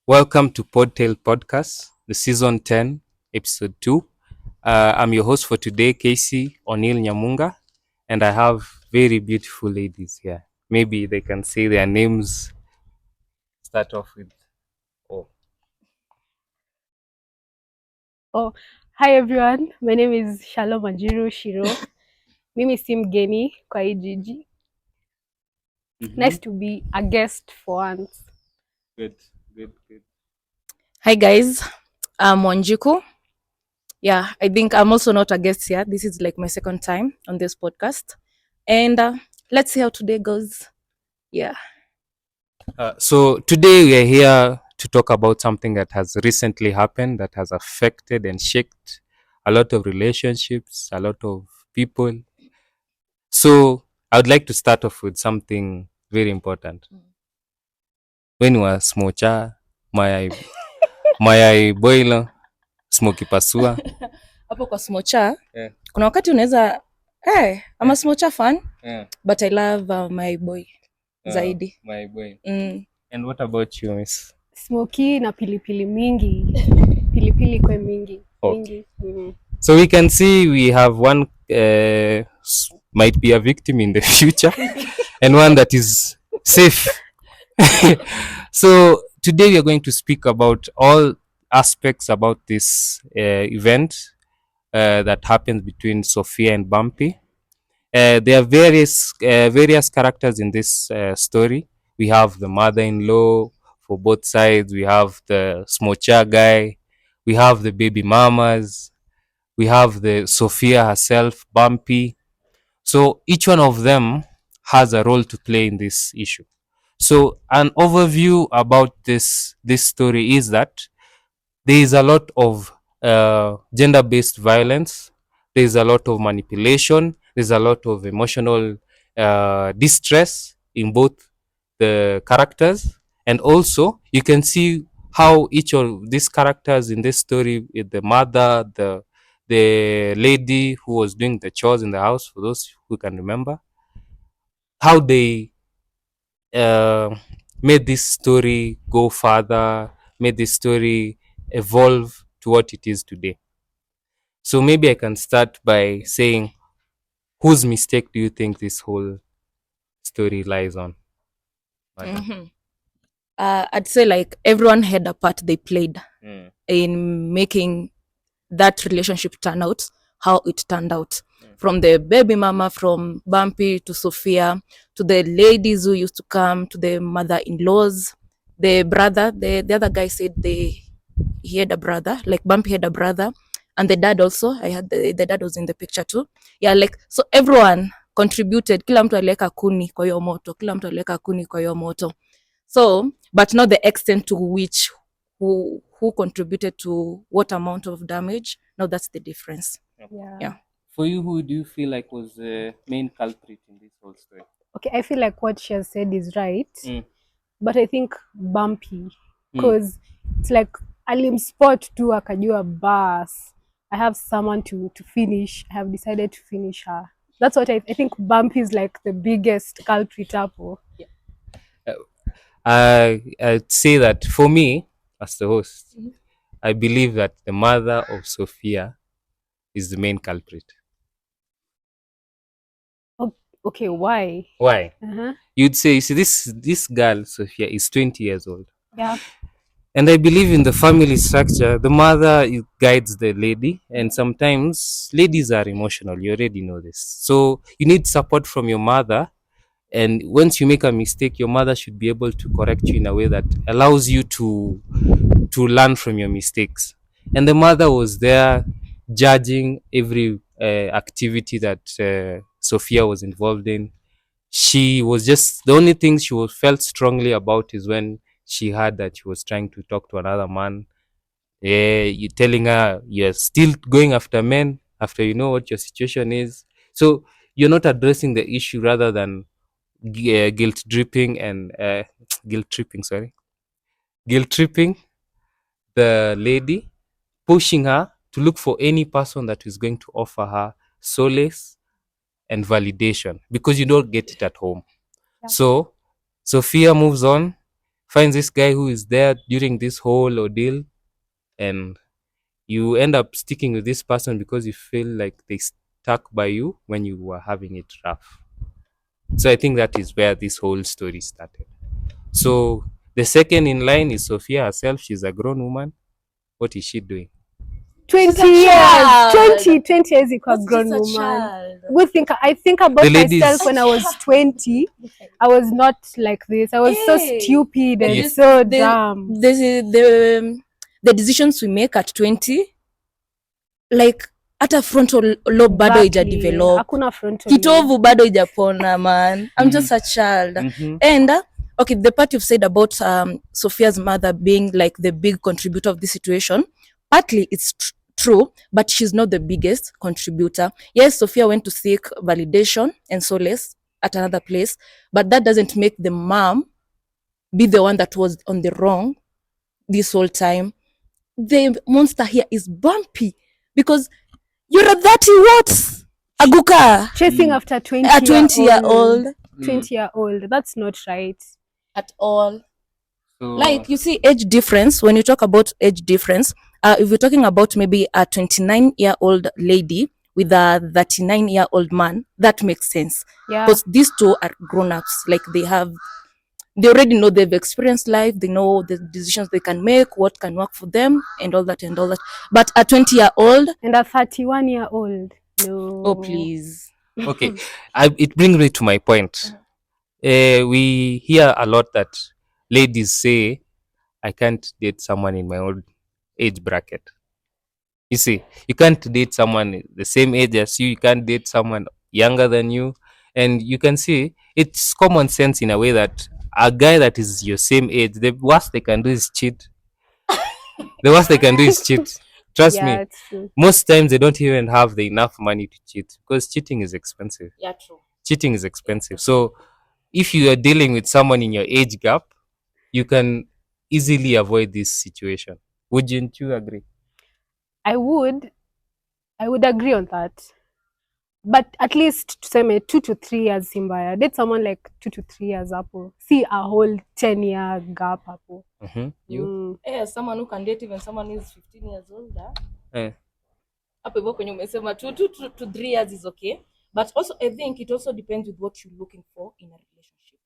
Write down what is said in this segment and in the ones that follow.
Welcome to Podtail Podcast, the season 10, episode 2. I'm your host for today, Casey O'Neill Nyamunga, and I have very beautiful ladies here. Maybe they can say their names. Start off with oh. Hi everyone, my name is Shalom Wanjiru Shiro. Mimi si mgeni kwa hii jiji. Nice to be a guest for once. Good. Hi guys, I'm Wanjiku. Yeah, I think I'm also not a guest here. This is like my second time on this podcast. And let's see how today goes. Yeah. So today we are here to talk about something that has recently happened that has affected and shaped a lot of relationships, a lot of people. So I would like to start off with something very important. When you were smocha, mayai boil, smoky pasua. Hapo kwa smocha, Yeah. kuna wakati unaweza I'm a smocha fan, but I love my boy zaidi. My boy. Mm. And what about you, miss? Smoky na pilipili mingi. Pilipili kwe mingi. Okay. So we can see we have one might be a victim in the future and one that is safe. So today we are going to speak about all aspects about this event that happens between Sophia and Bumpy. There are various characters in this story. We have the mother-in-law for both sides. We have the smocha guy. We have the baby mamas. We have the Sophia herself, Bumpy. So each one of them has a role to play in this issue. So an overview about this story is that there is a lot of gender-based violence. There is a lot of manipulation. There's a lot of emotional distress in both the characters, and also you can see how each of these characters in this story, the mother, the lady who was doing the chores in the house, for those who can remember, how they made this story go further, made this story evolve to what it is today. So maybe I can start by saying, whose mistake do you think this whole story lies on? Mm-hmm. I'd say like everyone had a part they played in making that relationship turn out how it turned out. From the baby mama, from Bumpy to Sophia, to the ladies who used to come, to the mother-in-laws, the brother, the other guy said he had a brother, like Bumpy had a brother, and the dad also. I had the dad was in the picture too. Yeah, like so everyone contributed. Kila mtu aliweka kuni kwa hiyo moto, kila mtu aliweka kuni kwa hiyo moto. So, but not the extent to which who contributed to what amount of damage. Now that's the difference. Yeah. For you, who do you feel like was the main culprit in this whole story? Okay, I feel like what she has said is right. But I think Bumpy, because it's like alimspot tu akajua bas. I have someone to finish. I have decided to finish her. That's what I think Bumpy is like the biggest culprit hapo. I'd say that for me, as the host, I believe that the mother of Sophia is the main culprit. Okay, why? Why? You'd say, you see, this girl, Sophia, is 20 years old. Yeah. And I believe in the family structure, the mother guides the lady, and sometimes ladies are emotional. You already know this. So you need support from your mother. And once you make a mistake, your mother should be able to correct you in a way that allows you to learn from your mistakes. And the mother was there judging every activity that Sophia was involved in. She was just, the only thing she felt strongly about is when she heard that she was trying to talk to another man. You telling her you're still going after men after you know what your situation is. So you're not addressing the issue, rather than guilt tripping the lady, pushing her to look for any person that is going to offer her solace and validation, because you don't get it at home. Yeah. So Sophia moves on. finds this guy who is there during this whole ordeal, and you end up sticking with this person because you feel like they stuck by you when you were having it rough. So I think that is where this whole story started. So the second in line is Sophia herself. She's a grown woman. What is she doing? 20 years. 20 years equal grown woman. Good think. I think about myself when I was 20. I was not like this. I was so stupid and so dumb. The decisions we make at 20, like hata frontal lobe bado ijadevelop, kitovu bado ijapona, man. I'm just a child. And okay, the part you've said about Sophia's mother being like the big contributor of this situation, partly it's true, but she's not the biggest contributor. Yes, Sophia went to seek validation and solace at another place, but that doesn't make the mom be the one that was on the wrong this whole time. The monster here is Bumpy, because you're a 30 what? Aguka. Chasing after 20 a 20-year-old. 20-year-old. That's not right. At all. So, like, you see age difference, when you talk about age difference, if you're talking about maybe a 29-year-old lady with a 39-year-old man, that makes sense. Yeah. Because these two are grown-ups. Like, they already know, they've experienced life, they know the decisions they can make, what can work for them, and all that and all that. But a 20-year-old and a 31-year-old, no. Oh, please. Okay, it brings me to my point. We hear a lot that ladies say, I can't date someone in my own age bracket. You see, you can't date someone the same age as you can't date someone younger than you. And you can see it's common sense in a way that a guy that is your same age, the worst they can do is cheat. The worst they can do is cheat. Trust me. Most times they don't even have the enough money to cheat because cheating is expensive. Yeah, true. Cheating is expensive. So if you are dealing with someone in your age gap, you can easily avoid this situation. Wouldn't you agree? I would agree on that. But at least tuseme 2 to 3 years si mbaya. Date someone like 2 to 3 years hapo. See a whole 10-year gap hapo. You? Someone who can date even someone who is 15 years older. Hapo hivyo kwenye umesema 2 to 3 years is okay. But also I think it also depends with what you're looking for in a relationship.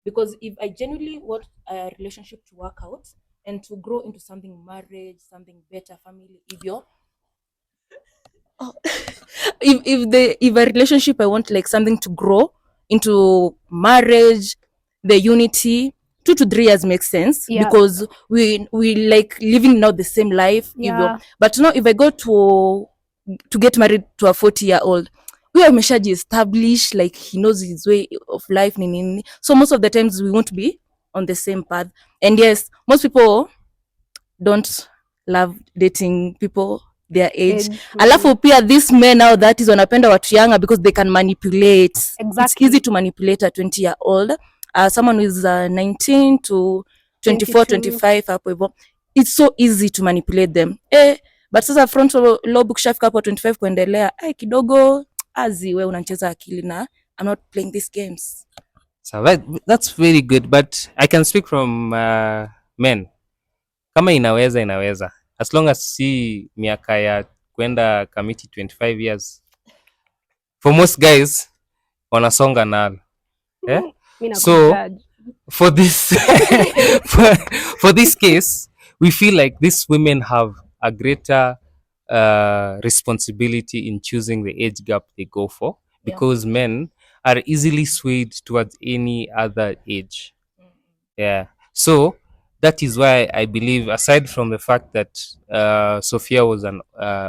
Because if I genuinely want a relationship to work out and to grow into something marriage, something better, family, if you're if a relationship I want like something to grow into marriage, the unity, 2 to 3 years makes sense. Yeah. Because we like living now the same life. Yeah. But now if I go to get married to a 40-year-old, we are ameshaji established, like he knows his way of life, so most of the times we won't be on the same path. And yes, most people don't love dating people their age. Alafu pia these men now that is wanapenda watu younger because they can manipulate. Exactly. It's easy to manipulate a 20-year-old. Someone who is 19 to 24, 25 hapo hivyo. It's so easy to manipulate them. But sasa frontal lobe ukishafika hapo 25 kuendelea, kidogo azi we unacheza akili na I'm not playing these games. So that's very good, but I can speak from men. Kama inaweza. As long as si miaka ya kwenda kamiti 25 years. For most guys, wanasonga nalo. So, for this for this case, we feel like these women have a greater responsibility in choosing the age gap they go for, because men are easily swayed towards any other age. Yeah. So that is why I believe, aside from the fact that Sophia was an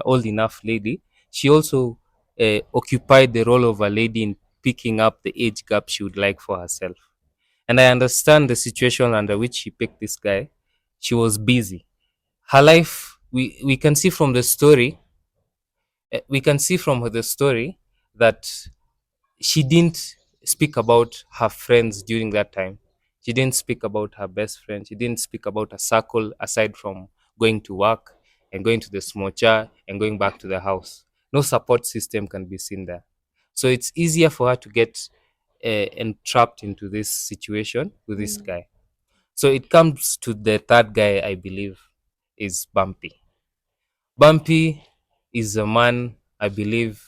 old enough lady, she also occupied the role of a lady in picking up the age gap she would like for herself. And I understand the situation under which she picked this guy. She was busy. Her life, we can see from the story, that she didn't speak about her friends during that time. She didn't speak about her best friend. She didn't speak about a circle aside from going to work and going to the smocha and going back to the house. No support system can be seen there. So it's easier for her to get entrapped into this situation with this guy. So it comes to the third guy, I believe, is Bumpy. Bumpy is a man, I believe.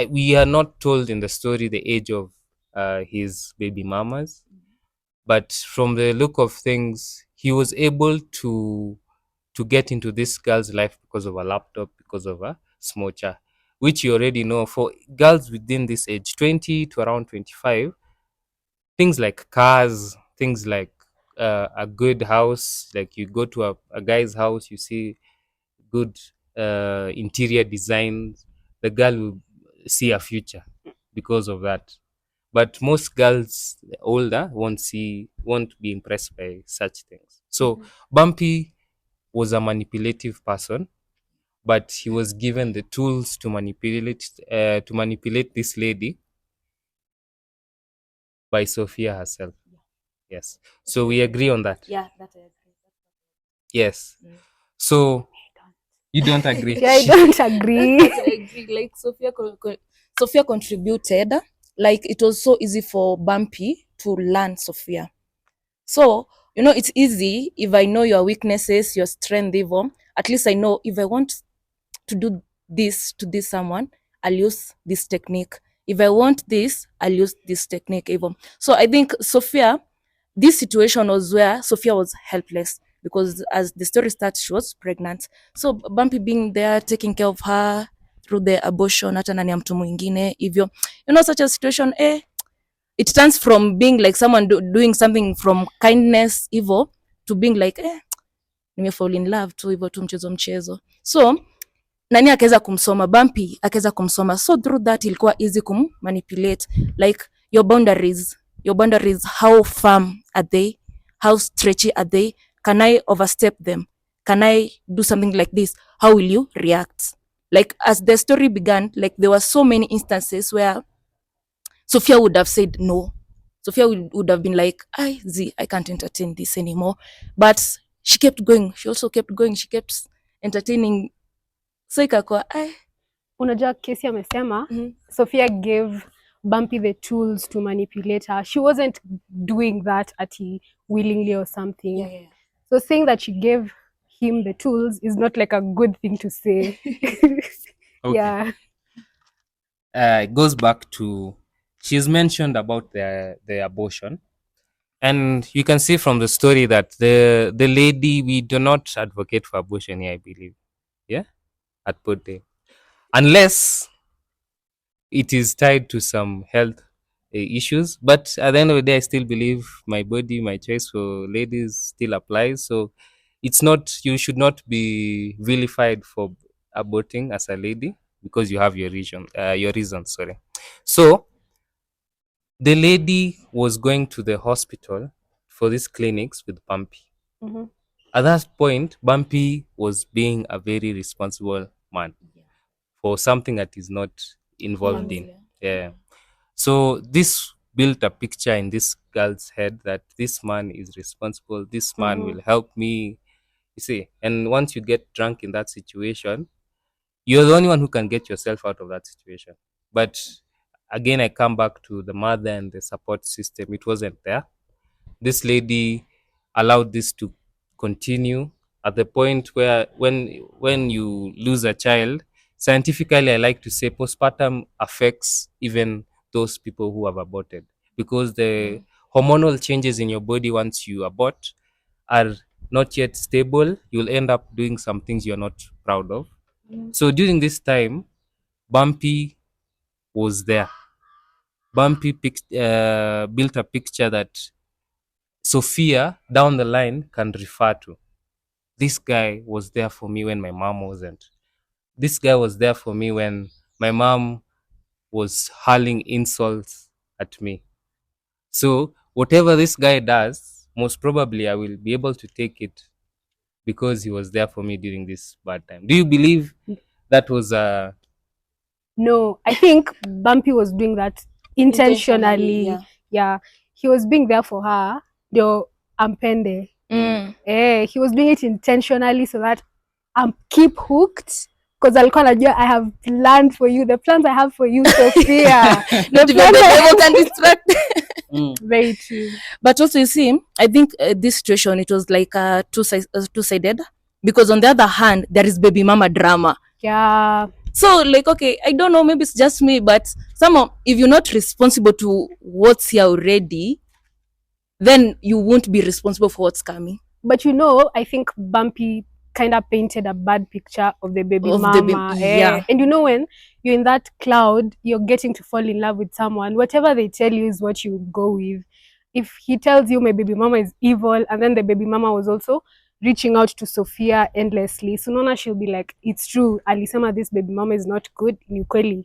We are not told in the story the age of his baby mamas, but from the look of things, he was able to get into this girl's life because of a laptop, because of a smocha, which you already know. For girls within this age, 20 to around 25, things like cars, things like a good house, like you go to a guy's house, you see good interior designs, the girl will see a future because of that. But most girls older won't be impressed by such things. So Bumpy was a manipulative person, but he was given the tools to manipulate this lady by Sophia herself. Yes. So we agree on that. Yeah, that I agree. Yes. So you don't agree? Yeah, I don't agree. I agree. Like Sophia contributed. Like it was so easy for Bumpy to learn Sophia. So it's easy if I know your weaknesses, your strength, even. At least I know if I want to do this to this someone, I'll use this technique. If I want this, I'll use this technique even. So I think this situation was where Sophia was helpless because as the story starts, she was pregnant. So Bumpy being there, taking care of her through the abortion, hata nani ya mtu mwingine hivyo. Such a situation, it turns from being like someone doing something from kindness evil to being like nimefall in love tu hivyo tu mchezo. So nani akaweza kumsoma, Bumpy akaweza kumsoma, so through that ilikuwa easy manipulate, like your boundaries, how firm are they, how stretchy are they, can I overstep them, can I do something like this, how will you react? Like as the story began, like there were so many instances where Sophia would have said no. Sophia would have been like, I can't entertain this anymore. But she kept going. She also kept going. She kept entertaining. So ikakuwa, Unajua kesi amesema, Sophia gave Bumpy the tools to manipulate her. She wasn't doing that willingly or something. Yeah. So saying that she gave him the tools is not like a good thing to say. Okay. Yeah. It goes back to, she's mentioned about the abortion, and you can see from the story that the lady, we do not advocate for abortion here, I believe. Yeah, at Pote, unless it is tied to some health issues. But at the end of the day, I still believe my body, my choice for ladies still applies. So it's not, you should not be vilified for aborting as a lady because you have your reason. Sorry. So the lady was going to the hospital for these clinics with Bumpy. Mm-hmm. At that point, Bumpy was being a very responsible man for something that is not involved in. Yeah. So this built a picture in this girl's head that this man is responsible, this man will help me. You see, and once you get drunk in that situation, you're the only one who can get yourself out of that situation. But again, I come back to the mother and the support system. It wasn't there. This lady allowed this to continue at the point where when you lose a child, scientifically I like to say postpartum affects even those people who have aborted, because the hormonal changes in your body once you abort are not yet stable. You'll end up doing some things you're not proud of. So during this time, Bumpy was there. Bumpy built a picture that Sophia down the line can refer to. This guy was there for me when my mom wasn't. This guy was there for me when my mom was hurling insults at me. So whatever this guy does, most probably I will be able to take it because he was there for me during this bad time. Do you believe that was a... No, I think Bumpy was doing that intentionally. Yeah. He was being there for her. Ndio ampende. He was doing it intentionally so that keep hooked because alikuwa anajua I have planned for you, the plans I have for you, Sophia. Not even the devil can distract. Very true. But also, you see, I think this situation, it was like two-sided, because on the other hand, there is baby mama drama. Yeah. So like, okay, I don't know, maybe it's just me, but somehow if you're not responsible to what's here already, then you won't be responsible for what's coming. But you know, I think Bumpy kind of painted a bad picture of the baby mama. Yeah. And you know, when you're in that cloud, you're getting to fall in love with someone. Whatever they tell you is what you go with. If he tells you my baby mama is evil, and then the baby mama was also reaching out to Sophia endlessly, so Nona, she'll be like, it's true, alisema this baby mama is not good. Ni kweli,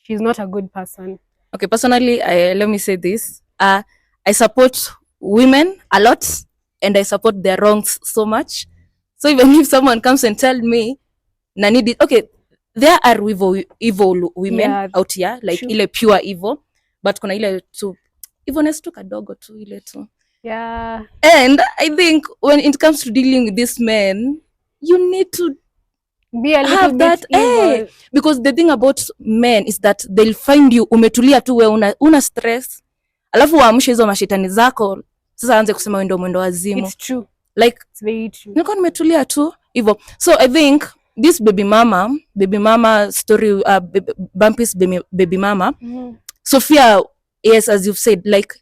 she's not a good person. Okay, personally, let me say this. I support women a lot, and I support their wrongs so much. So even if someone comes and tell me, Nani, okay, there are evil women out here, like true. Ile pure evil, but kuna ile tu evilness tu kadogo tu ile tu. Yeah. And I think when it comes to dealing with these men, you need to be a little bit evil. Because the thing about men is that they'll find you umetulia tu, we una stress, alafu waamshe hizo mashetani zako, sasa anze kusema wewe ndio mwendo wazimu. It's true. Like, it's very true. Niko nimetulia tu hivyo. So I think this baby mama story, Bumpy's baby mama, Sophia, yes, as you've said, like,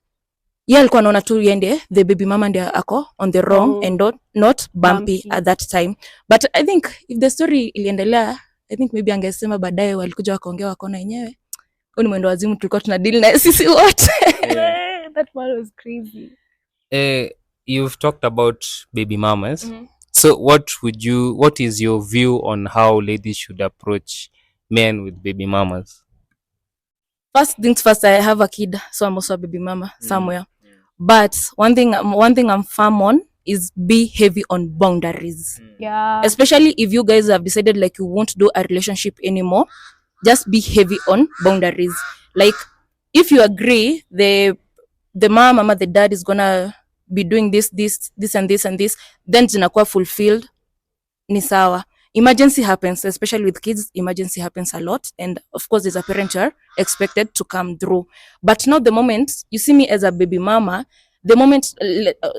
alikuwa anaona tu yende the baby mama ndiye ako on the wrong and not Bumpy at that time. But I think if the story iliendelea, I think maybe angesema baadaye walikuja wakaongea wakaona yenyewe ni mwendo wazimu tulikuwa tuna deal na sisi wote. That one was crazy. You've talked about baby mamas. So what is your view on how ladies should approach men with baby mamas? First things first, I have a kid, so I'm also a baby mama somewhere. But one thing I'm firm on is be heavy on boundaries. Yeah. Especially if you guys have decided like you won't do a relationship anymore, just be heavy on boundaries. Like, if you agree the mama, the dad is gonna be doing this and this and this, then zinakuwa fulfilled, ni sawa. Emergency happens, especially with kids, emergency happens a lot. And of course, as a parent, you're expected to come through. But now the moment you see me as a baby mama, the moment,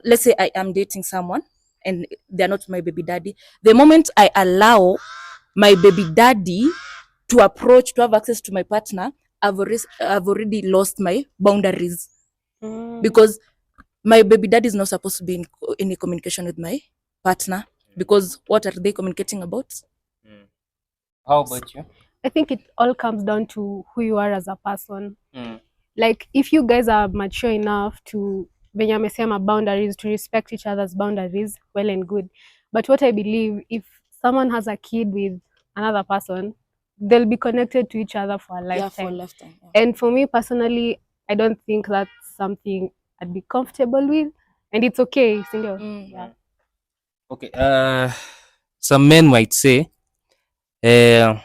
let's say I am dating someone and they're not my baby daddy, the moment I allow my baby daddy to have access to my partner, I've already lost my boundaries. Because my baby daddy is not supposed to be in any communication with my partner. Because what are they communicating about? How about you? I think it all comes down to who you are as a person. Like, if you guys are mature enough to, venye amesema, boundaries, to respect each other's boundaries, well and good. But what I believe, if someone has a kid with another person, they'll be connected to each other for a lifetime. Yeah, for a lifetime. Yeah. And for me personally, I don't think that's something I'd be comfortable with. And it's okay, single. Yeah. Okay, some men might say, a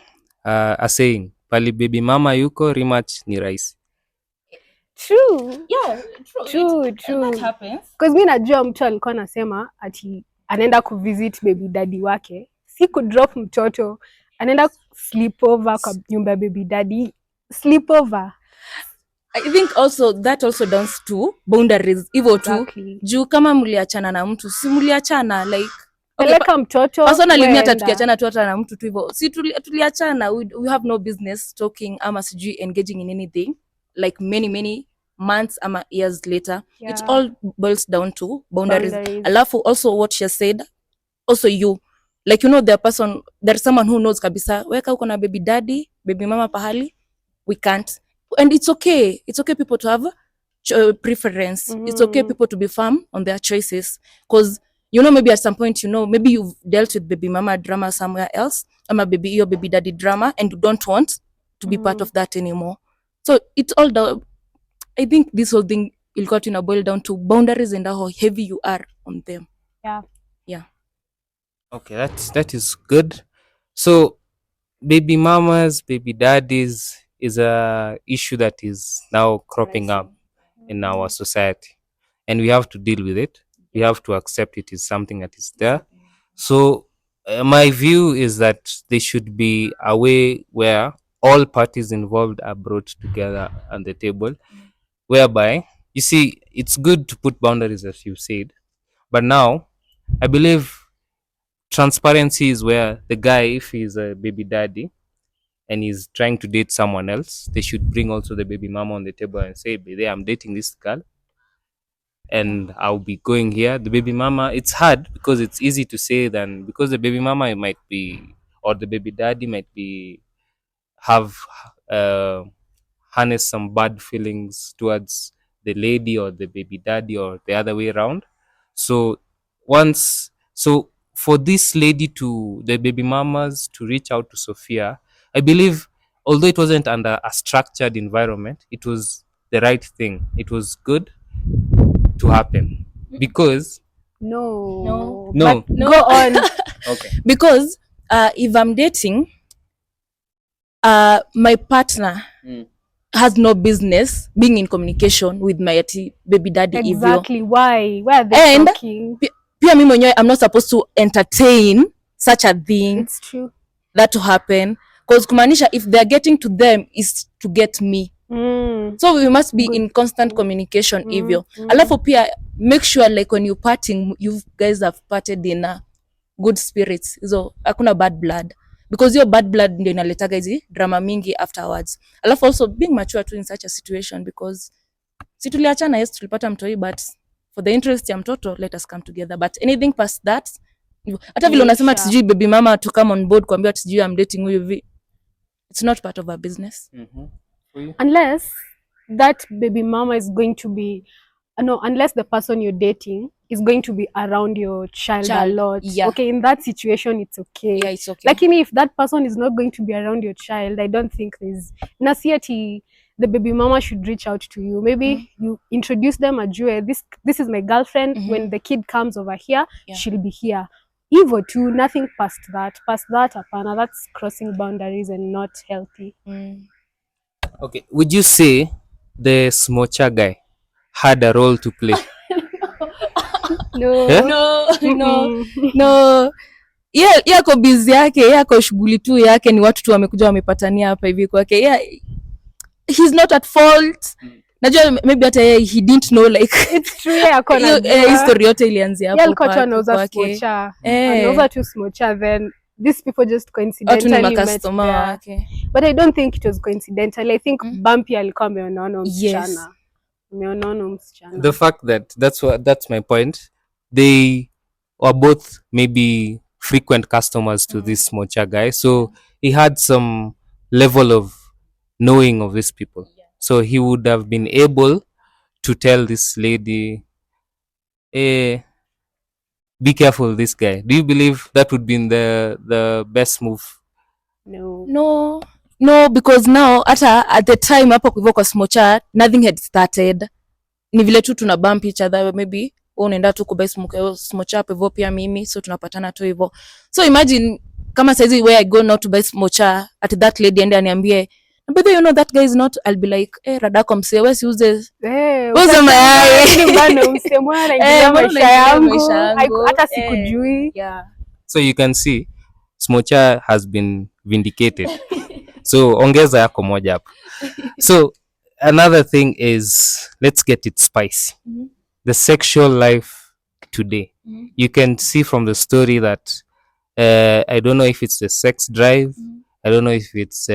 saying, pali baby mama yuko rematch ni rahisi. True. Yeah, true. That happens. Because mi najua mtu alikuwa anasema ati anaenda kuvisit baby daddy wake, si kudrop mtoto, anaenda sleepover kwa nyumba baby daddy. Sleepover. I think also that also downs to boundaries. Hivyo tu. Exactly. Juu kama mliachana na mtu, si mliachana like peleka mtoto. Personally mimi hata tukiachana tu hata na mtu tu hivyo. Si tuliachana, we have no business talking ama sijui engaging in anything like many months ama years later. Yeah. It all boils down to boundaries. Alafu also what she said, also you, like, you know, there's someone who knows kabisa weka uko na baby daddy, baby mama pahali, we can't. And it's okay people to have preference. It's okay people to be firm on their choices, because you know, maybe at some point, you know, maybe you've dealt with baby mama drama somewhere else, ama your baby daddy drama, and you don't want to be part of that anymore. So it's all I think this whole thing will got to boil down to boundaries and how heavy you are on them. Yeah. Okay, that is good. So baby mamas, baby daddies is a issue that is now cropping up in our society, and we have to deal with it. We have to accept it is something that is there. So my view is that there should be a way where all parties involved are brought together on the table, whereby, you see, it's good to put boundaries, as you said, but now I believe transparency is where the guy, if he's a baby daddy and he's trying to date someone else, they should bring also the baby mama on the table and say, "Baby, I'm dating this girl and I'll be going here." The baby mama, it's hard because it's easy to say, than because the baby mama might be, or the baby daddy might be, have uh, harness some bad feelings towards the lady or the baby daddy, or the other way around. So so for this lady, to the baby mamas, to reach out to Sophia, I believe, although it wasn't under a structured environment, it was the right thing. It was good to happen because No. No. But go on. okay, Because if I'm dating, my partner has no business being in communication with my baby daddy. Exactly. Why are they And talking? pia mimi mwenyewe I'm not supposed to entertain such a thing. It's true. That to happen, because kumaanisha if they're getting to them is to get me. So we must be in constant communication hivyo. Alafu pia make sure like when you parting, you guys have parted in good spirits, so hakuna bad blood, because your bad blood ndio inaletaga hizi drama mingi afterwards. Alafu also being mature too in such a situation, because si tuliachana, yes tulipata mtoi, but for the interest ya mtoto let us come together, but anything past that, hata vile unasema sijui baby mama to come on board kuambia sijui I'm dating huyu hivi, it's not part of our business. Unless that baby mama is going to be unless the person you're dating is going to be around your child a lot. Yeah. Okay, in that situation it's okay. Yeah, it's okay. Lakini if that person is not going to be around your child, I don't think there's nasiati the baby mama should reach out to you. Maybe you introduce them ajue, this is my girlfriend. When the kid comes over here, she'll be here. Hivyo too, nothing past that. Past that, apana, that's crossing boundaries and not healthy. Okay, would you say the smocha guy had a role to play? No. No. Yako busy yake, yako shughuli tu yake, ni watu tu wamekuja wamepatania hapa hivi kwake. Yeah, he's not at fault. Najua maybe hata he didn't know like it's true, yako na history yote ilianzia hapo kwa kwake. Anauza smocha. Anauza tu smocha, then these people just coincidentally met there. But I don't think it was coincidental. I think Bumpy alikuwa ameona msichana. The fact that that's my point. They were both maybe frequent customers to this smocha guy, so he had some level of knowing of these people. So he would have been able to tell this lady, hey, be careful this guy. Do you believe that would be the best move? No, because now hata at the time hapo kuivo kwa smocha, nothing had started. Ni vile tu tuna bump each other, maybe unaenda tu kubai smocha hapo hivyo pia mimi, so tunapatana tu hivyo. So imagine kama saizi where I go not to buy smocha, at that lady ende aniambie, but you know that guy is not, I'll be like, radako msee, wewe si uze mayai bana msee mwana ingia maisha yangu hata sikujui. So you can see smocha has been vindicated. So ongeza yako moja hapo. So another thing is, let's get it spicy. The sexual life today. You can see from the story that I don't know if it's the sex drive. I don't know if it's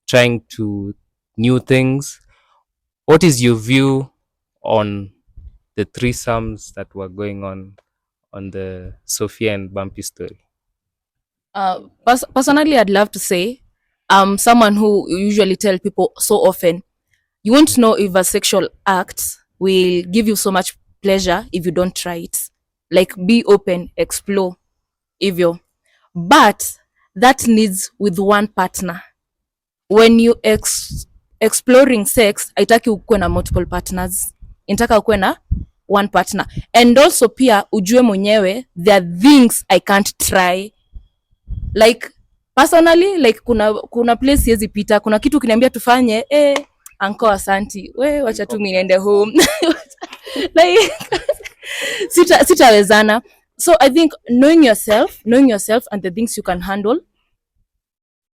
trying to new things. What is your view on the threesomes that were going on the Sophia and Bumpy story? Personally, I'd love to say I'm someone who usually tell people so often, you won't know if a sexual act will give you so much pleasure if you don't try it. Like, be open, explore, hivyo. But that needs with one partner. When you exploring sex, haitaki ukuwe na multiple partners. Inataka ukuwe na one partner. And also pia ujue mwenyewe, there are things I can't try. Like, personally, like kuna place siwezi pita, kuna kitu kiniambia tufanye, anko asanti, we wacha tu mimi niende home. Like sitawezana. So I think knowing yourself and the things you can handle,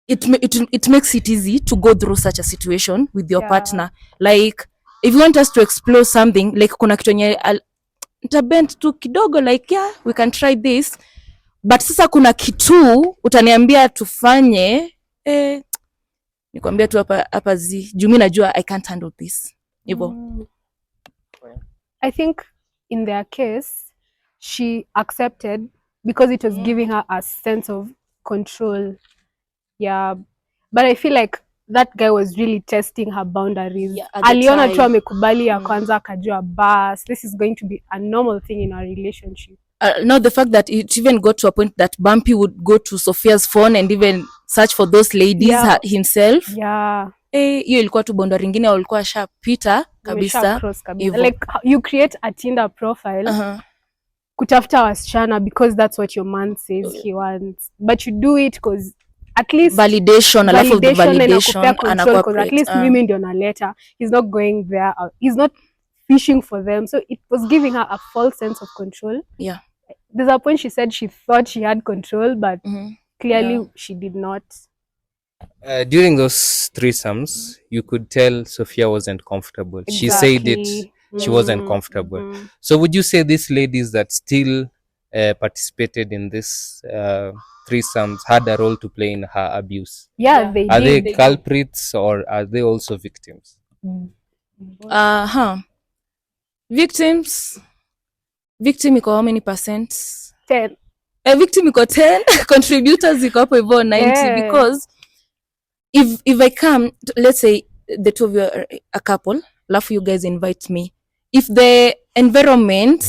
it makes it easy to go through such a situation with your partner. Like if you want us to explore something, like kuna kitu yenye nitabend tu kidogo, like yeah, we can try this, but sasa kuna kitu utaniambia tufanye, nikwambia tu hapa juu mimi najua I can't handle this hivyo. I think in their case she accepted because it was giving her a sense of control. Yeah, but I feel like that guy was really testing her boundaries. Aliona tu amekubali ya kwanza, akajua bas, this is going to be a normal thing in our relationship. Now the fact that it even got to a point that Bumpy would go to Sophia's phone and even search for those ladies himself. Yeah. Hiyo ilikuwa tu boundary nyingine walikuwa shapita kabisa. Like you create a Tinder profile kutafuta wasichana because that's what your man says he wants, but you do it because at least validation alafu validation because at least mimi ndio naleta, he's not going there, he's not fishing for them, so it was giving her a false sense of control. Yeah, there's a point she said she thought she had control, but clearly she did not. During those threesomes, you could tell Sophia wasn't comfortable. Exactly. She said it, she wasn't comfortable. So would you say these ladies that still participated in this threesomes had a role to play in her abuse? Yeah, they are did. They culprits or are they also victims? Victim iko how many percent? 10. Victim iko 10, contributors iko hapo hivyo 90, because if I come, let's say the two of you are a couple, love you guys invite me. If the environment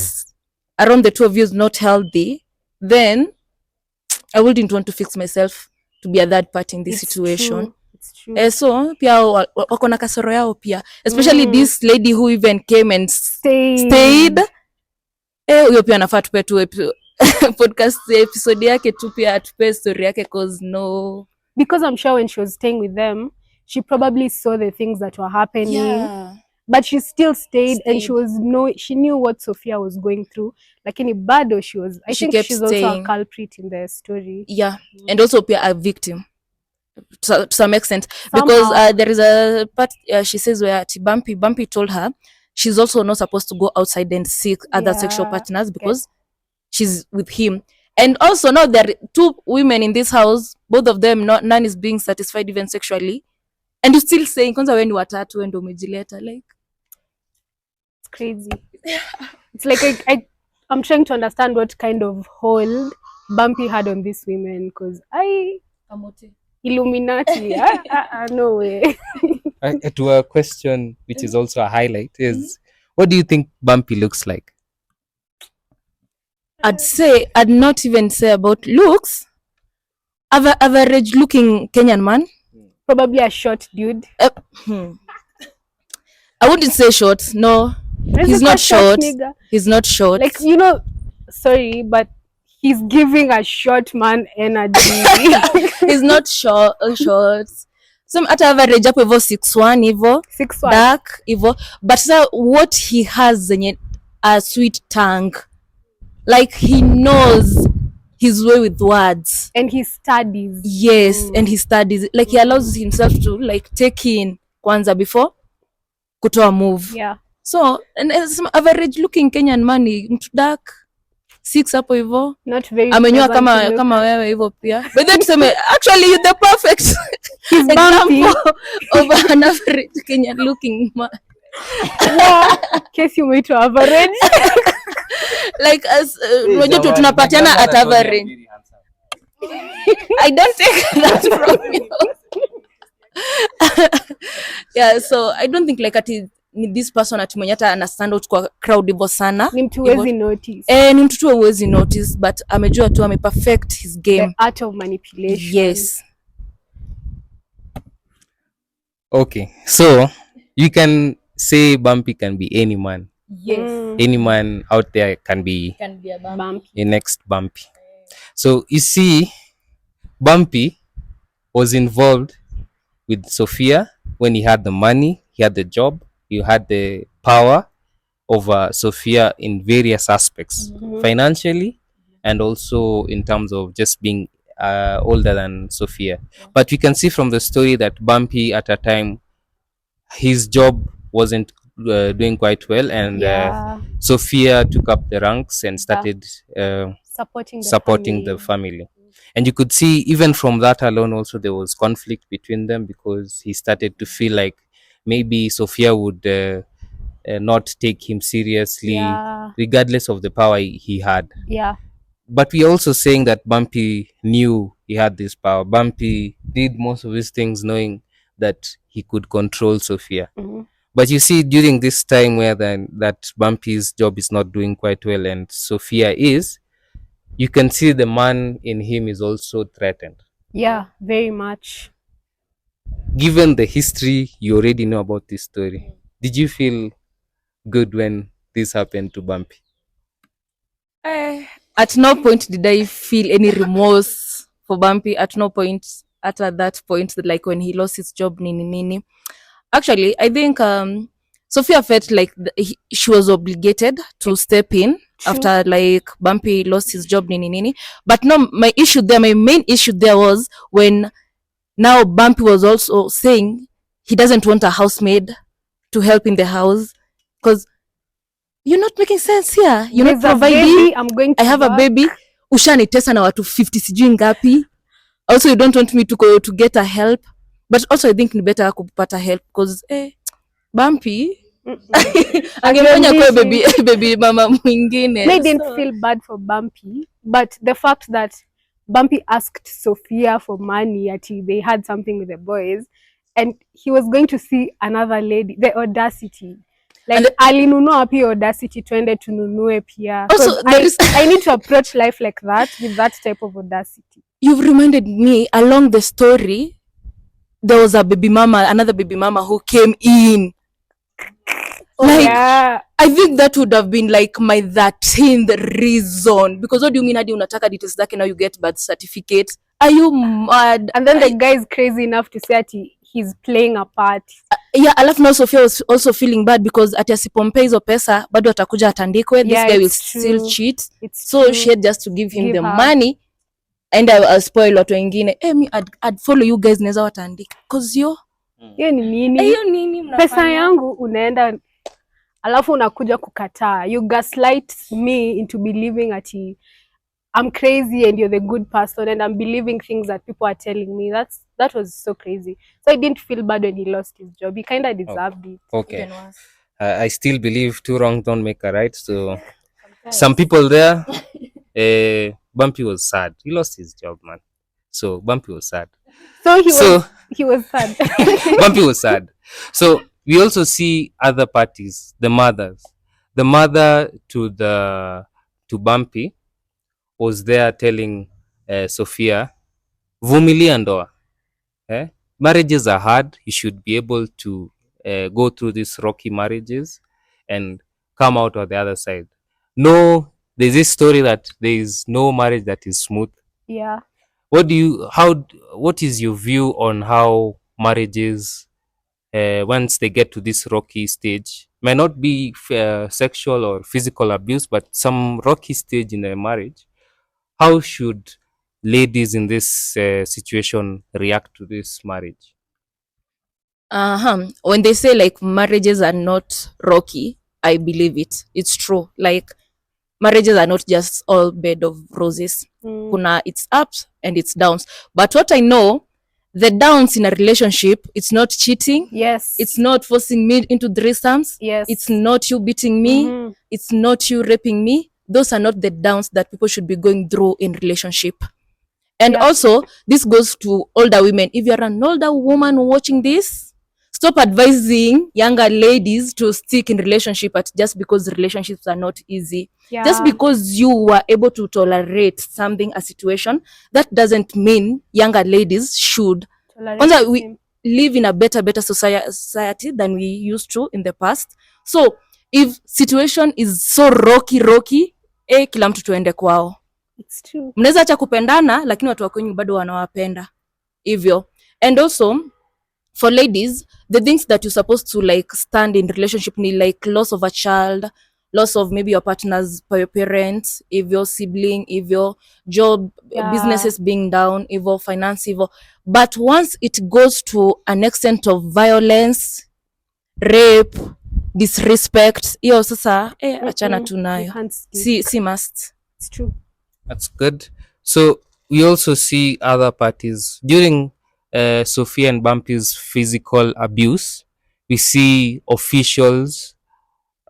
around the two of you is not healthy, then I wouldn't want to fix myself to be a third party in this situation. It's true. So pia wako na kasoro yao pia, especially this lady who even came and stayed. Huyo pia nafaa tupe tu podcast episode yake tu pia tupe story yake, because I'm sure when she was staying with them, she probably saw the things that were happening, but she still stayed. And she knew what Sophia was going through. Lakini bado I think she's staying. Also a culprit in the story. Yeah, and also a victim to some extent. Because there is a part she says where Bumpy told her she's also not supposed to go outside and seek other sexual partners because she's with him. And also now there are two women in this house, both of them, none is being satisfied even sexually, and you still saying kwanza wewe ni watatu endo umejileta, like it's crazy. It's like I'm trying to understand what kind of hold Bumpy had on these women, because Illuminati. No way. To a question which is also a highlight is, what do you think Bumpy looks like? I'd not even say about looks. Average looking Kenyan man. Probably a short dude. I wouldn't say short. No, he's not short. He's not short. Like, sorry, but he's giving a short man energy. He's not short. Some at average up hivyo 6'1" hivyo. 6'1". Dark hivyo. But what he has a sweet tongue. Like he knows his way with words. And he studies. Yes, and he studies. Like he allows himself to like take in kwanza before kutoa move. Yeah. So, and some average looking Kenyan man, mtu dark, 6 hapo hivyo. Not very. Amenyoa kama wewe hivyo pia. But then tuseme actually you're the perfect example of an average Kenyan looking man. Yeah. Case you made to average. Like as unajua tunapatiana at average. I don't take that from you. Yeah, so I don't think like this person mwenye hata ana stand out kwa crowd hivyo sana. Ni mtu huwezi notice. Ni mtu tu huwezi notice, but amejua tu perfect his game. The art of manipulation. Yes. Okay, so you can say Bumpy can be any man. Yes. Any man out there can be a Bumpy. A next Bumpy. So you see, Bumpy was involved with Sophia when he had the money, he had the job, he had the power over Sophia in various aspects, financially, and also in terms of just being older than Sophia. But we can see from the story that Bumpy at a time, his job wasn't doing quite well, and Sophia took up the ranks and started supporting the family. And you could see even from that alone also there was conflict between them, because he started to feel like maybe Sophia would not take him seriously, regardless of the power he had. But we also saying that Bumpy knew he had this power. Bumpy did most of his things knowing that he could control Sophia. But you see, during this time where then that Bumpy's job is not doing quite well and Sophia is, you can see the man in him is also threatened. Yeah, very much. Given the history you already know about this story, did you feel good when this happened to Bumpy? At no point did I feel any remorse for Bumpy. At no point, at that point, like when he lost his job, nini. Actually, I think Sophia felt like she was obligated to step in. True. After like Bumpy lost his job, nini. But no, my main issue there was when now Bumpy was also saying he doesn't want a housemaid to help in the house, because you're not making sense here. You're not providing. I have a baby. Ushanitesa na watu 50 sijui ngapi. Also, you don't want me to go to get a help. But also, I think ni better kupata help, because Bumpy angefanya kwa baby mama mwingine. They didn't feel bad for Bumpy, but the fact that Bumpy asked Sophia for money they had something with the boys, and he was going to see another lady, the audacity. Like alinunua pia audacity twende tununue pia. Also, I need to approach life like that, with that type of audacity. You've reminded me, along the story, there was another baby mama who came in. I think that would have been like my 13th reason. Because what do you mean hadi unataka details zake, now you get birth certificate? Are you mad? And then the guy is crazy enough to say he's playing a part. Alafu now Sophia was also feeling bad because ati asipompe hizo pesa bado atakuja atandikwe. This guy will still cheat. So she had just to give him the money, and I'll spoil watu wengine. I'd follow you guys, neza watandika. Cause hiyo ni nini? Pesa yangu unaenda alafu unakuja kukataa. You gaslight me into believing I'm crazy and you're the good person, and I'm believing things that people are telling me. That was so crazy. So I didn't feel bad when he lost his job. He kind of deserved it. Okay. I still believe two wrongs don't make a right. So some people there, Bumpy was sad. He lost his job, man. So Bumpy was sad. So he was sad. Bumpy was sad. So we also see other parties, the mothers. The mother to Bumpy was there telling Sophia, vumilia ndoa. Marriages are hard. You should be able to go through these rocky marriages and come out on the other side. No, there's this story that there is no marriage that is smooth. Yeah. What is your view on how marriages, once they get to this rocky stage, may not be sexual or physical abuse, but some rocky stage in a marriage, how should ladies in this situation react to this marriage? When they say like marriages are not rocky, I believe it. It's true. Like marriages are not just all bed of roses. Kuna it's ups and it's downs. But what I know, the downs in a relationship, it's not cheating. Yes. It's not forcing me into threesomes. Yes. It's not you beating me. It's not you raping me. Those are not the downs that people should be going through in relationship. And also, this goes to older women. If you're an older woman watching this, stop advising younger ladies to stick in relationship just because relationships are not easy. Yeah. Just because you were able to tolerate something, a situation, that doesn't mean younger ladies should. We live in a better society than we used to in the past. So if situation is so rocky, kila mtu tuende kwao. It's true. Mnaweza acha kupendana lakini watu wako wengi bado wanawapenda. Hivyo. And also for ladies, the things that you're supposed to like stand in relationship ni like loss of a child, loss of maybe your partner's parents, if your sibling, if your job, businesses being down, if your finance, if your... But once it goes to an extent of violence, rape, disrespect, hiyo sasa achana tu nayo. Si must. It's true. That's good. So we also see other parties during Sophia and Bumpy's physical abuse. We see officials,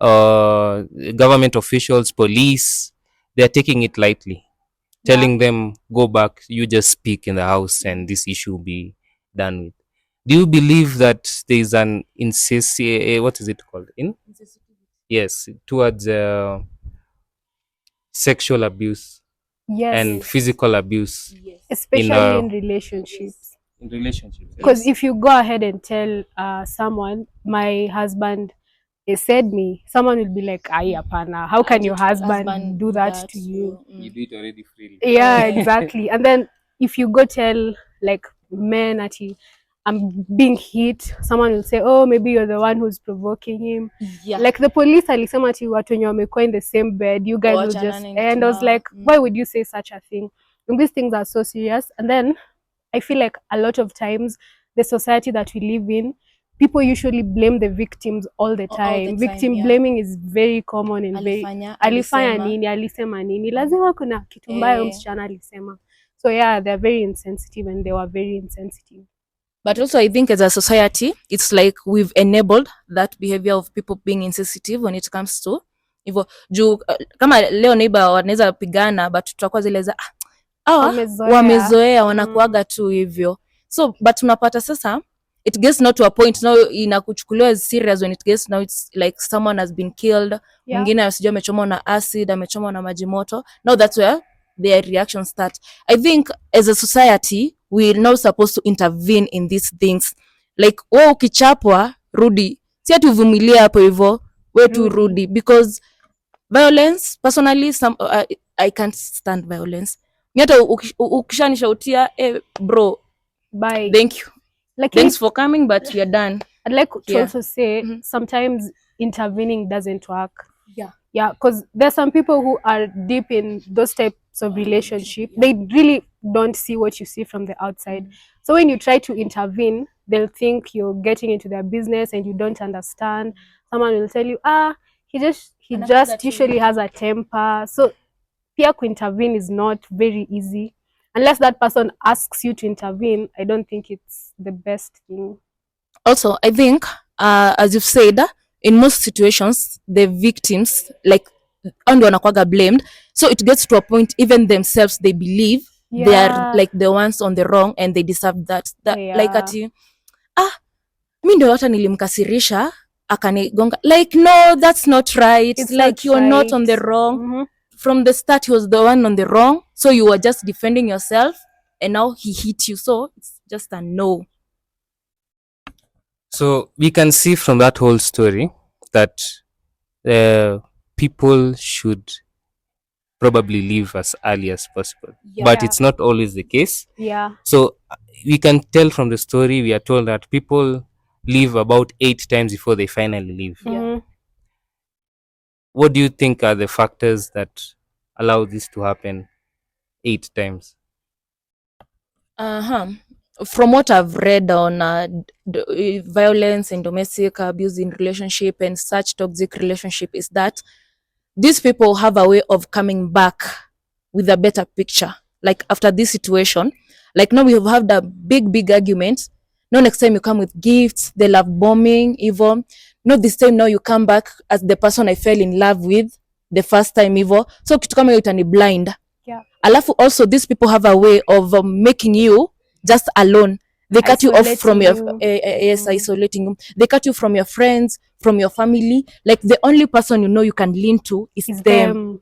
government officials, police, they're taking it lightly, telling them, go back, you just speak in the house and this issue will be done with. Do you believe that there is an what is it called? Yes, towards sexual abuse and physical abuse, especially in relationships. In relationships, because if you go ahead and tell someone, my husband said me, someone will be like, "Ay, apana, how can your husband do that to you? You do it already freely." Yeah, exactly. And then if you go tell like men at I'm being hit, someone will say, oh, maybe you're the one who's provoking him. Like the police alisema ati watu wenye wamekuwa in the same bed, you guys will just, and I was like, why would you say such a thing? And these things are so serious. And then I feel like a lot of times the society that we live in, people usually blame the victims all the time. Victim blaming is very common and very alifanya nini, alisema nini, lazima kuna kitu mbaya msichana alisema. So yeah, they're very insensitive and they were very insensitive. But also I think as a society, it's like we've enabled that behavior of people being insensitive when it comes to hivyo juu kama leo neighbor wanaweza pigana but tutakuwa zile za wamezoea wanakuaga tu hivyo. So but unapata sasa it gets not to a point now inakuchukuliwa as serious when it gets now it's like someone has been killed, mwingine asijua amechomwa na acid, amechomwa na maji moto. Now that's where their reactions start. I think as a society we're not supposed to intervene in these things. Like wewe ukichapwa rudi, si ati uvumilie hapo hivyo, wewe tu rudi, because violence personally I can't stand violence. Hata ukishanishautia bro, bye, thank you, like thanks for coming but you're done. I'd like to also say sometimes intervening doesn't work. Yeah, because there's some people who are deep in those types of relationship. They really don't see what you see from the outside. So when you try to intervene, they'll think you're getting into their business and you don't understand. Someone will tell you, he just usually has a temper. So pia to intervene is not very easy. Unless that person asks you to intervene, I don't think it's the best thing. Also, I think, as you've said, in most situations, the victims, like, ndio wanakuwaga blamed. So it gets to a point, even themselves, they believe they are like the ones on the wrong and they deserve that. Like ati, mi ndio hata nilimkasirisha, akanigonga. Like, no, that's not right. It's like you're right. Not on the wrong. From the start, he was the one on the wrong. So you were just defending yourself and now he hit you. So it's just a no. So we can see from that whole story that people should probably leave as early as possible, but it's not always the case. So we can tell from the story, we are told that people leave about 8 times before they finally leave. What do you think are the factors that allow this to happen 8 times? From what I've read on violence and domestic abuse in relationship and such toxic relationship is that these people have a way of coming back with a better picture. Like after this situation, like now we have had a big argument. No, next time you come with gifts, they love bombing, evil. No, this time now you come back as the person I fell in love with the first time, evil. So kitu kama utani blind. Alafu also these people have a way of making you just alone. They cut you off from your isolating you. They cut you from your friends, from your family. Like the only person you know you can lean to is them.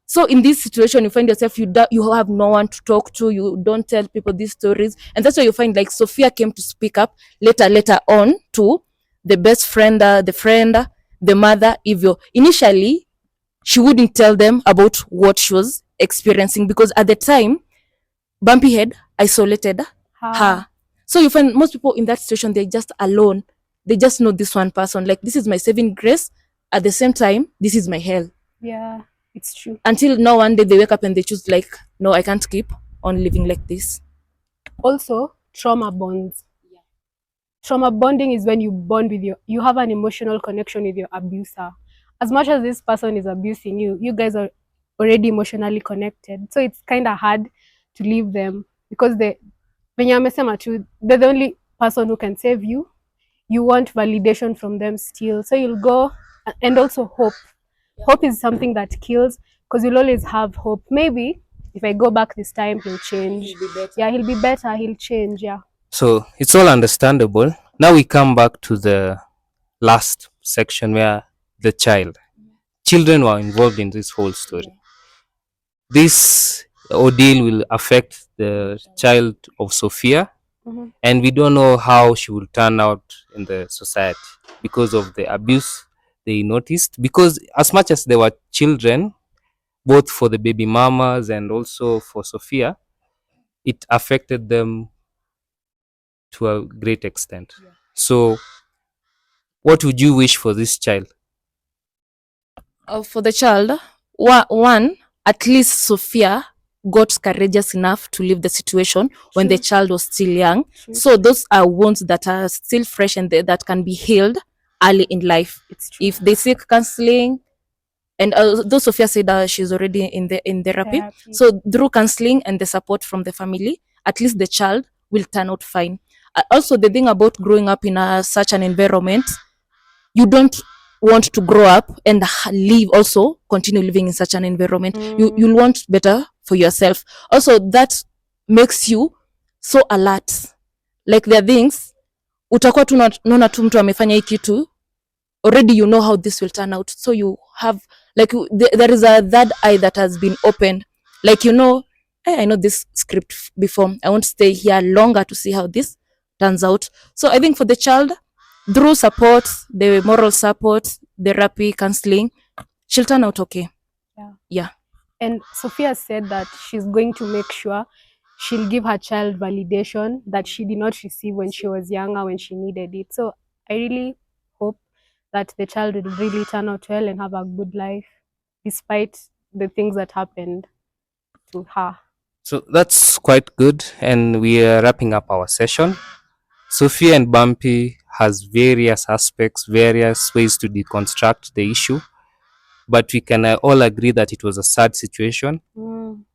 So in this situation, you find yourself you have no one to talk to. You don't tell people these stories, and that's why you find like Sophia came to speak up later on to the best friend, the friend, the mother. Initially, she wouldn't tell them about what she was experiencing because at the time, Bumpy had isolated her. So you find most people in that situation, they're just alone. They just know this one person. Like, this is my saving grace. at the same time, this is my hell. Yeah, it's true. Until now, one day they wake up and they choose like, no, I can't keep on living like this. Also, trauma bonds. Trauma bonding is when you bond with you have an emotional connection with your abuser. As much as this person is abusing you, you guys are already emotionally connected. So it's kind of hard to leave them because when you're amesema tu, they're the only person who can save you. You want validation from them still. So you'll go, and also hope. Hope is something that kills because you'll always have hope. Maybe if I go back this time, he'll change. Yeah, he'll be better. He'll change. Yeah. So it's all understandable. Now we come back to the last section where the children were involved in this whole story. This ordeal will affect the child of Sophia, and we don't know how she will turn out in the society because of the abuse they noticed. Because as much as they were children, both for the baby mamas and also for Sophia, it affected them to a great extent. So, what would you wish for this child? For the child, one, at least Sophia got courageous enough to leave the situation when the child was still young. So those are wounds that are still fresh and that can be healed early in life. If they seek counseling, and though Sophia said she's already in therapy, so through counseling and the support from the family, at least the child will turn out fine. Also, the thing about growing up in such an environment, you don't want to grow up and live, also continue living in such an environment. You'll want better for yourself. Also, that makes you so alert. Like there are things utakuwa tu unaona tu mtu amefanya hii kitu, already you know how this will turn out, so you have like there is a third eye that has been opened, like I know this script before, I won't stay here longer to see how this turns out. So I think for the child, through support, the moral support, therapy, counseling, she'll turn out okay. Yeah. And Sophia said that she's going to make sure she'll give her child validation that she did not receive when she was younger, when she needed it. So I really hope that the child will really turn out well and have a good life despite the things that happened to her. So that's quite good, and we are wrapping up our session. Sophia and Bumpy has various aspects, various ways to deconstruct the issue, but we can all agree that it was a sad situation.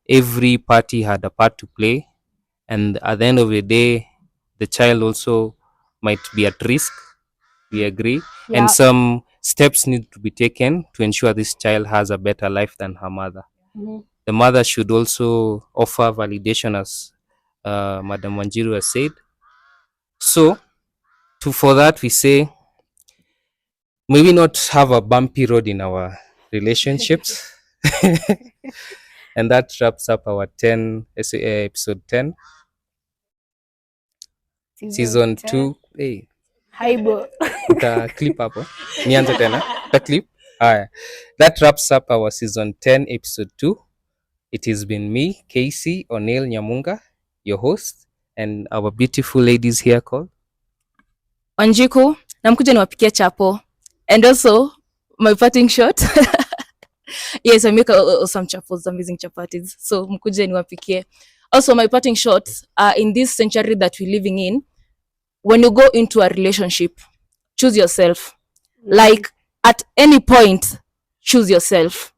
Every party had a part to play, and at the end of the day, the child also might be at risk. We agree, and some steps need to be taken to ensure this child has a better life than her mother. The mother should also offer validation, as Madam Wanjiru has said. So, for that, we say maybe not have a bumpy road in our relationships. And that wraps up our episode 10, season 2. Hey, Haibo. clip hapo nianze tena clip. Haya, that wraps up our season 10, episode 2. It has been me, Casey O'Neill Nyamunga, your host, and our beautiful ladies here called Wanjiku, namkuja niwapikia chapo. And also, my parting shot. Yes, I make some chapos, amazing chapatis. So, mkuje niwapikie. Also, my parting shot, in this century that we're living in, when you go into a relationship, choose yourself. Like, at any point, choose yourself.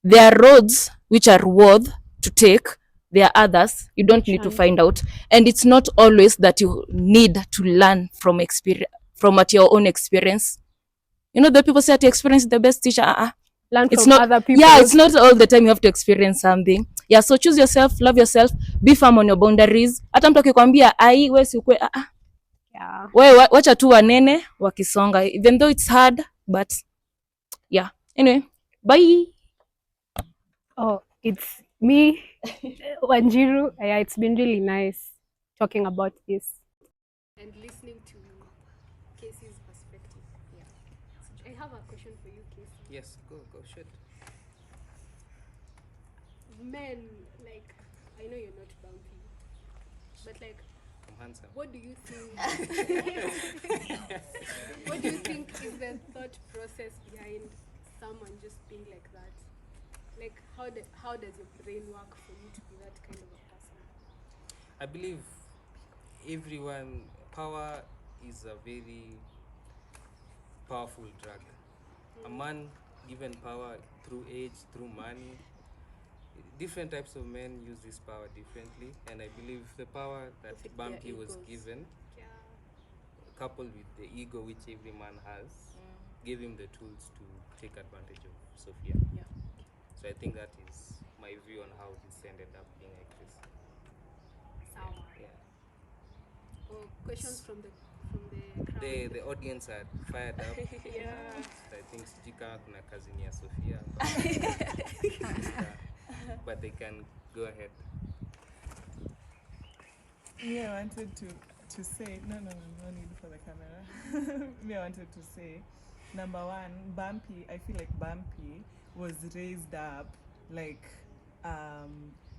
There are roads which are worth to take. There are others you don't need to find out. And it's not always that you need to learn from at your own experience. The people say to experience is the best teacher. Learn it's from not other people. Yeah, it's not all the time you have to experience something. Yeah, so choose yourself, love yourself, be firm on your boundaries. Hata mtu akikwambia ai wewe si ukwe, Yeah. wewe wacha tu wanene wakisonga, even though it's hard, but yeah. Anyway, bye. Oh, it's me, Wanjiru. Yeah, it's been really nice talking about this and listening to Casey's perspective. Yeah. I have a question for you, Casey. Yes, go shoot. Men, like, I know you're not bumpy, but like, I'm handsome. What do you think? What do you think is the thought process behind someone just being like that? Like, how does your brain work for you to be that kind of a person? I believe power is a very powerful drug. A man given power through age, through money, different types of men use this power differently, and I believe the power that Bumpy was given, coupled with the ego which every man has, gave him the tools to take advantage of Sophia. Yeah. So I think that is my view on how this ended up being like this. Yeah. Oh, questions from the crowd. The audience are fired up. Yeah. I think sijika kuna kazini ya Sophia. But they can go ahead. I wanted to say no need for the camera. I wanted to say, number one, Bumpy, I feel like Bumpy was raised up like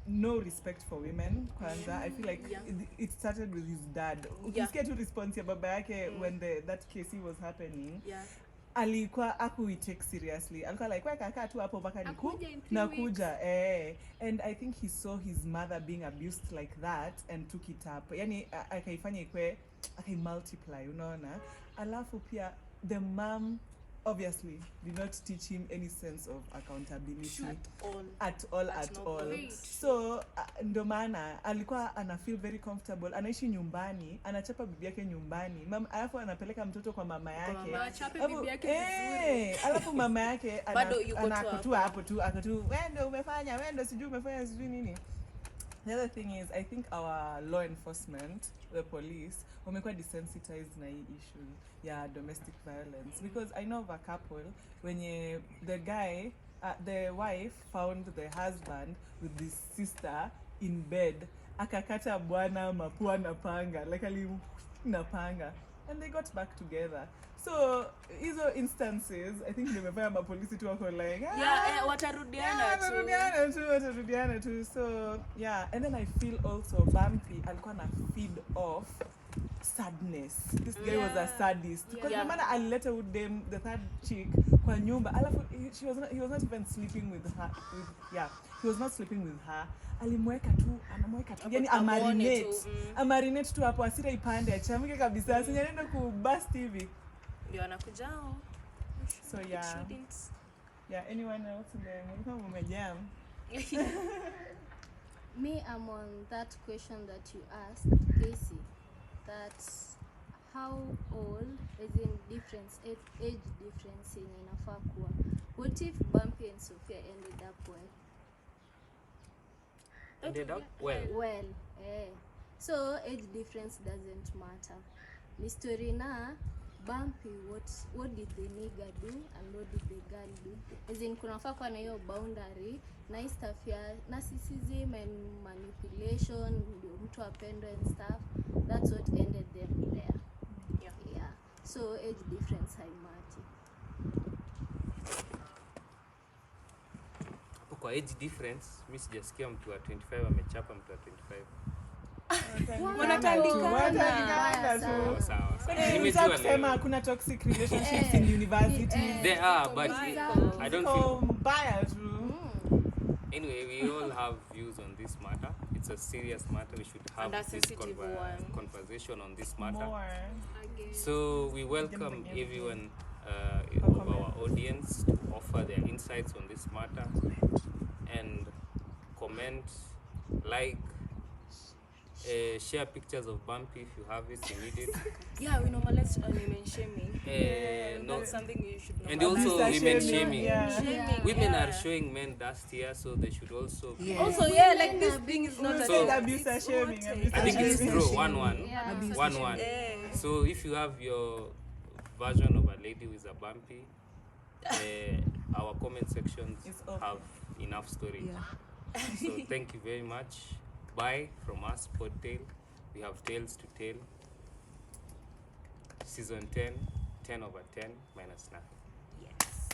no respect for women kwanza. I feel like it started with his dad. Ukisikia tu response ya baba yake when that case was happening. Yeah. Alikuwa take seriously. Alikuwa like weka kaa tu hapo mpaka nakuja and I think he saw his mother being abused like that and took it up. Yani akaifanya ikwe multiply, unaona? Alafu pia the mom obviously did not teach him any sense of accountability at all. So ndo maana alikuwa ana feel very comfortable, anaishi nyumbani, anachapa bibi yake nyumbani, alafu anapeleka mtoto kwa mama yake, alafu mama yake anakutua hapo tu wendo umefanya sijui nini. The other thing is, I think our law enforcement, the police, wamekuwa desensitized na hii issue ya domestic violence. Because I know of a couple, when the wife found the husband with his sister in bed, akakata bwana mapua na panga, like na panga, and they got back together. So hizo instances, I think nimefanya mapolisi tu wako like watarudiana tu. So yeah, and then I feel also Bumpy alikuwa na feed off sadness. This guy was a sadist. Because the man alileta udem, the third chick, kwa nyumba. Alafu he was not even sleeping with her. He was not sleeping with her. Anamweka tu. Yani amarinate tu hapo, asira ipande, achamike kabisa. Sinyanaenda kubust hivi. Ndio anakujao. So yeah, anyone else in the umejam? Me, I'm on that question that you asked, Casey, that how old, as in age difference yenye inafaa kuwa. What if Bumpy and Sophia ended up well? Well, so age difference doesn't matter. Mystery na Bumpy, what did the nigga do and what did the girl do? As in kunafaa kwa na hiyo boundary na stuff ya narcissism and manipulation, ndio mtu apendwe and stuff. That's what ended them there. Yeah. So age difference haimati. Kwa age difference, mimi sijasikia mtu wa 25 amechapa mtu wa 25. Wanatandikana tu. Sawa. Kusema kuna toxic relationships in university. There are, but I don't feel mbaya tu. Anyway, we all have views on this matter. It's a serious matter. We should have this conversation on this matter. So we welcome everyone of our audience to offer their insights on this matter and comment, like, share pictures of Bumpy if you have it, you need it. Yeah, we normalize women shaming. That's something you should normalize. And also women shaming. Yeah. Women are showing men dust here, so they should also be. Also, like this thing is not abuse and shaming. I think it's true. 1-1. So if you have your version of a lady with a Bumpy, our comment sections have enough story. So thank you very much. Bye from us, Podtail. We have Tales to Tell. Season 10, 10/10, -9. Yes.